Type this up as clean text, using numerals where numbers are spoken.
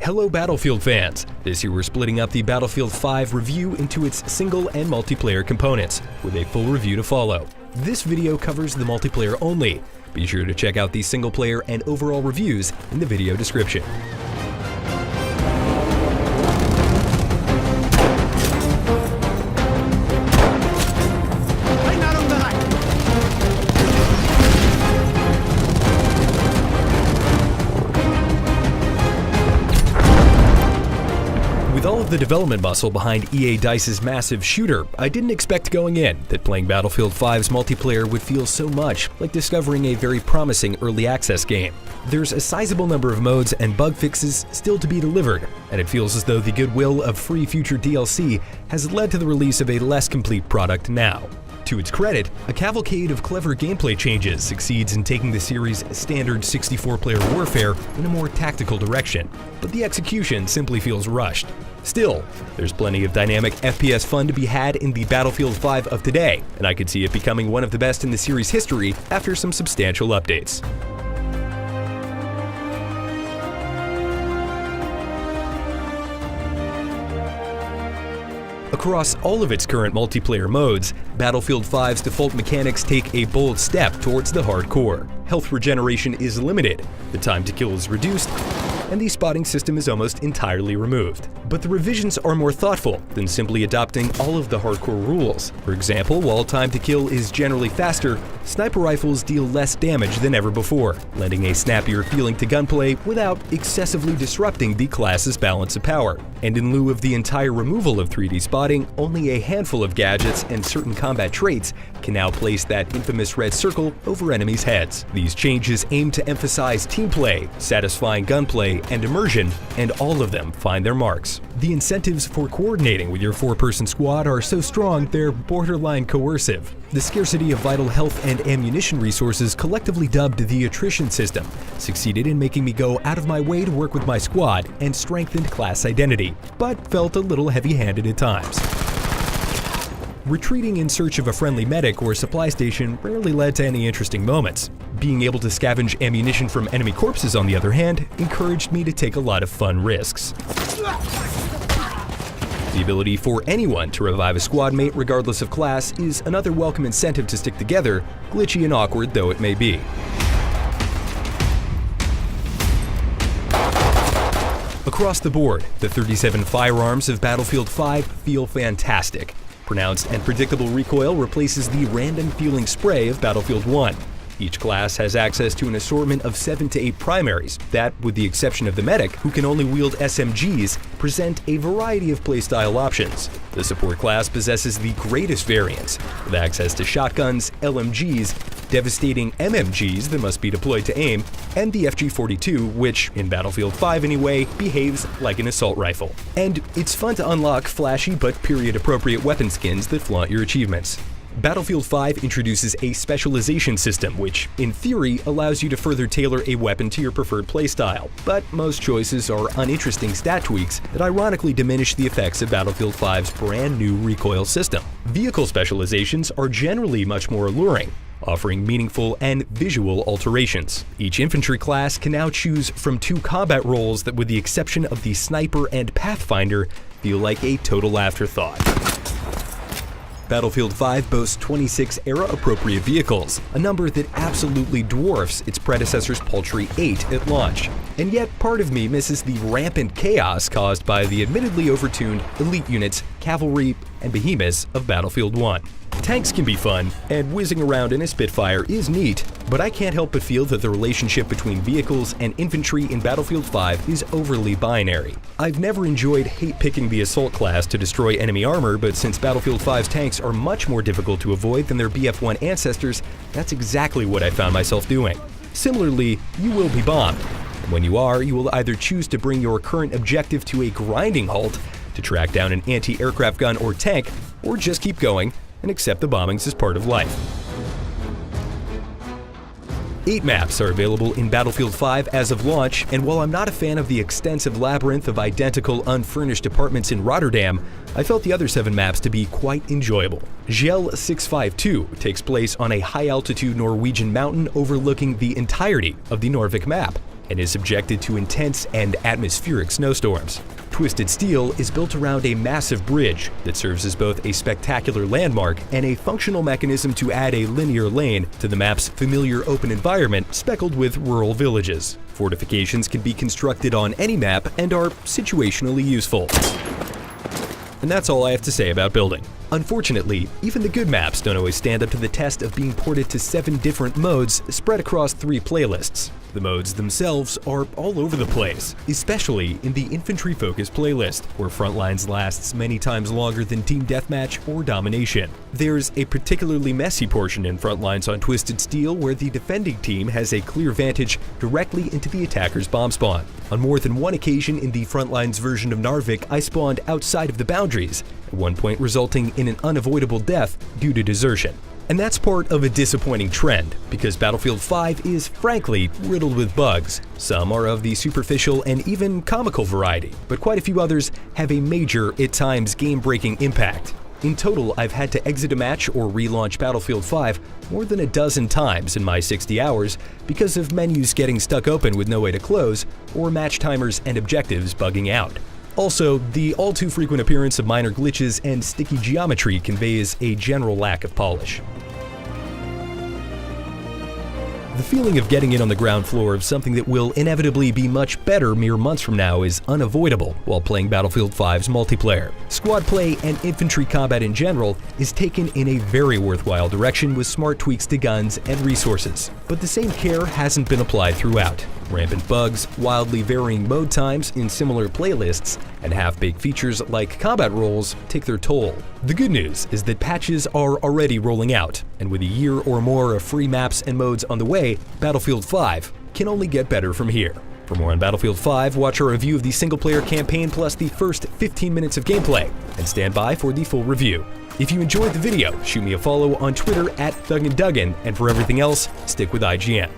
Hello Battlefield fans! This year we're splitting up the Battlefield 5 review into its single and multiplayer components, with a full review to follow. This video covers the multiplayer only. Be sure to check out the single player and overall reviews in the video description. With all of the development muscle behind EA DICE's massive shooter, I didn't expect going in that playing Battlefield 5's multiplayer would feel so much like discovering a very promising early access game. There's a sizable number of modes and bug fixes still to be delivered, and it feels as though the goodwill of free future DLC has led to the release of a less complete product now. To its credit, a cavalcade of clever gameplay changes succeeds in taking the series' standard 64-player warfare in a more tactical direction, but the execution simply feels rushed. Still, there's plenty of dynamic FPS fun to be had in the Battlefield 5 of today, and I could see it becoming one of the best in the series' history after some substantial updates. Across all of its current multiplayer modes, Battlefield 5's default mechanics take a bold step towards the hardcore. Health regeneration is limited, the time to kill is reduced, and the spotting system is almost entirely removed. But the revisions are more thoughtful than simply adopting all of the hardcore rules. For example, while time to kill is generally faster, sniper rifles deal less damage than ever before, lending a snappier feeling to gunplay without excessively disrupting the class's balance of power. And in lieu of the entire removal of 3D spotting, only a handful of gadgets and certain combat traits can now place that infamous red circle over enemies' heads. These changes aim to emphasize team play, satisfying gunplay, and immersion, and all of them find their marks. The incentives for coordinating with your 4-person squad are so strong they're borderline coercive. The scarcity of vital health and ammunition resources, collectively dubbed the attrition system, succeeded in making me go out of my way to work with my squad and strengthened class identity, but felt a little heavy-handed at times. Retreating in search of a friendly medic or supply station rarely led to any interesting moments. Being able to scavenge ammunition from enemy corpses, on the other hand, encouraged me to take a lot of fun risks. The ability for anyone to revive a squad mate regardless of class is another welcome incentive to stick together, glitchy and awkward though it may be. Across the board, the 37 firearms of Battlefield 5 feel fantastic. Pronounced and predictable recoil replaces the random feeling spray of Battlefield 1. Each class has access to an assortment of 7 to 8 primaries that, with the exception of the medic, who can only wield SMGs, present a variety of playstyle options. The support class possesses the greatest variance, with access to shotguns, LMGs, devastating MMGs that must be deployed to aim, and the FG-42, which, in Battlefield 5 anyway, behaves like an assault rifle. And it's fun to unlock flashy but period-appropriate weapon skins that flaunt your achievements. Battlefield 5 introduces a specialization system which, in theory, allows you to further tailor a weapon to your preferred playstyle, but most choices are uninteresting stat tweaks that ironically diminish the effects of Battlefield 5's brand new recoil system. Vehicle specializations are generally much more alluring, offering meaningful and visual alterations. Each infantry class can now choose from 2 combat roles that, with the exception of the sniper and pathfinder, feel like a total afterthought. Battlefield 5 boasts 26 era-appropriate vehicles, a number that absolutely dwarfs its predecessor's paltry 8 at launch. And yet, part of me misses the rampant chaos caused by the admittedly overtuned elite units, cavalry, and behemoths of Battlefield 1. Tanks can be fun, and whizzing around in a Spitfire is neat, but I can't help but feel that the relationship between vehicles and infantry in Battlefield 5 is overly binary. I've never enjoyed hate-picking the assault class to destroy enemy armor, but since Battlefield 5's tanks are much more difficult to avoid than their BF1 ancestors, that's exactly what I found myself doing. Similarly, you will be bombed. And when you are, you will either choose to bring your current objective to a grinding halt, to track down an anti-aircraft gun or tank, or just keep going and accept the bombings as part of life. 8 maps are available in Battlefield 5 as of launch, and while I'm not a fan of the extensive labyrinth of identical unfurnished apartments in Rotterdam, I felt the other 7 maps to be quite enjoyable. Gjell 652 takes place on a high-altitude Norwegian mountain overlooking the entirety of the Norvik map. and is subjected to intense and atmospheric snowstorms. Twisted Steel is built around a massive bridge that serves as both a spectacular landmark and a functional mechanism to add a linear lane to the map's familiar open environment speckled with rural villages. Fortifications can be constructed on any map and are situationally useful. And that's all I have to say about building. Unfortunately, even the good maps don't always stand up to the test of being ported to 7 different modes spread across 3 playlists. The modes themselves are all over the place, especially in the infantry-focused playlist, where Frontlines lasts many times longer than Team Deathmatch or Domination. There's a particularly messy portion in Frontlines on Twisted Steel where the defending team has a clear vantage directly into the attacker's bomb spawn. On more than one occasion in the Frontlines version of Narvik, I spawned outside of the boundaries, at one point resulting in an unavoidable death due to desertion. And that's part of a disappointing trend, because Battlefield 5 is frankly riddled with bugs. Some are of the superficial and even comical variety, but quite a few others have a major, at times game-breaking impact. In total, I've had to exit a match or relaunch Battlefield 5 more than a dozen times in my 60 hours because of menus getting stuck open with no way to close, or match timers and objectives bugging out. Also, the all-too-frequent appearance of minor glitches and sticky geometry conveys a general lack of polish. The feeling of getting in on the ground floor of something that will inevitably be much better mere months from now is unavoidable while playing Battlefield 5's multiplayer. Squad play and infantry combat in general is taken in a very worthwhile direction with smart tweaks to guns and resources, but the same care hasn't been applied throughout. Rampant bugs, wildly varying mode times in similar playlists, and half-baked features like combat roles take their toll. The good news is that patches are already rolling out, and with a year or more of free maps and modes on the way, Battlefield 5 can only get better from here. For more on Battlefield 5, watch our review of the single-player campaign plus the first 15 minutes of gameplay, and stand by for the full review. If you enjoyed the video, shoot me a follow on Twitter @ThugandDuggan, and for everything else, stick with IGN.